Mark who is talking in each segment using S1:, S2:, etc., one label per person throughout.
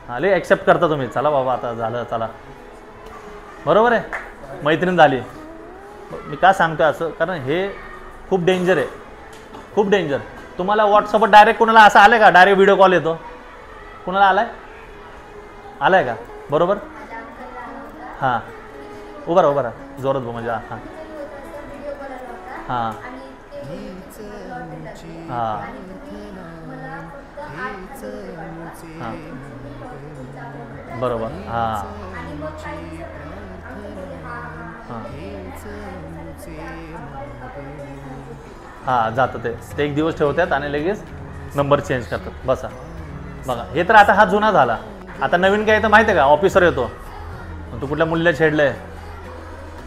S1: आले ॲक्सेप्ट करता तुम्ही, चला बाबा आता झालं चला, बरोबर आहे, मैत्रीण झाली. मी का सांगतोय असं, कारण हे खूप डेंजर आहे, खूप डेंजर. तुम्हाला व्हॉट्सअपवर डायरेक्ट कोणाला असं आलं का, डायरेक्ट व्हिडिओ कॉल येतो, कुणाला आलाय, आलाय का, बरोबर. हां उभा राहा जोरात बघ म्हणजे. हां हां हां हां बरोबर. हां हां हां जातं ते एक दिवस ठेवतात आणि लगेच नंबर चेंज करतात. बसा बघा, हे तर आता हा जुना झाला. आता नवीन काय येतं माहिती आहे का, ऑफिसर येतो, तू कुठल्या मुलीला छेडलंय,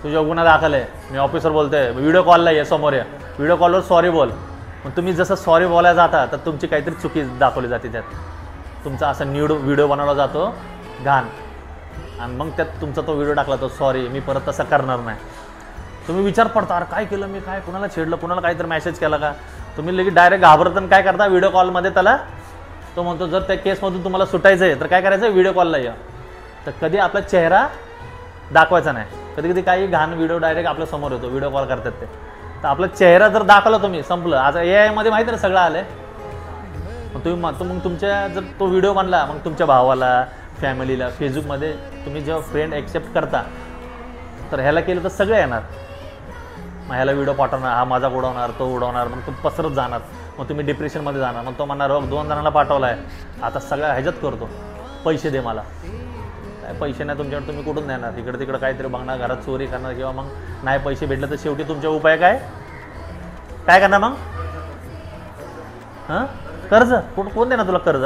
S1: तुझ्या गुन्हा दाखल आहे, मी ऑफिसर बोलतोय, व्हिडिओ कॉलला ये समोर, या व्हिडिओ कॉलवर सॉरी बोल. मग तुम्ही जसं सॉरी बोलायला जाता तर तुमची काहीतरी चुकी दाखवली जाते, त्यात तुमचा असा न्यूड व्हिडिओ बनवला जातो घाण, आणि मग त्यात तुमचा तो व्हिडिओ टाकला तो सॉरी मी परत तसं करणार नाही. तुम्ही विचार पडता, अरे काय केलं मी, काय कुणाला छेडलं, कुणाला काहीतरी मेसेज केला का, तुम्ही लगेच डायरेक्ट घाबरताना काय करता, व्हिडिओ कॉलमध्ये त्याला तो म्हणतो जर त्या केसमधून तुम्हाला सुटायचं आहे तर काय करायचं, व्हिडिओ कॉलला या. तर कधी आपला चेहरा दाखवायचा नाही. कधी कधी काही घाण व्हिडिओ डायरेक्ट आपल्या समोर येतो, व्हिडिओ कॉल करतात ते, तर आपला चेहरा जर दाखवला तुम्ही संपलं. आज AI मध्ये माहिती ना सगळं आलंय. मग तुम्ही मग तुमच्या जर तो व्हिडिओ बनला, मग तुमच्या भावाला, फॅमिलीला, फेसबुकमध्ये तुम्ही जेव्हा फ्रेंड ॲक्सेप्ट करता तर ह्याला केलं तर सगळं येणार. मग ह्याला व्हिडिओ पाठवणार, हा माझा उडवणार, तो उडवणार, मग तो पसरत जाणार, मग तुम्ही डिप्रेशनमध्ये जाणार. मग तो म्हणणार बघ 2 जणांना पाठवला आहे, आता सगळ्या ह्याच्यात करतो, पैसे दे मला. काय पैसे नाही तुमच्याकडे, तुम्ही कुठून देणार, इकडे तिकडे काहीतरी बघणार, घरात चोरी करणार, किंवा मग नाही पैसे भेटले तर शेवटी तुमचे उपाय काय करणार मग, हां कर्ज. कोण देणार तुला कर्ज.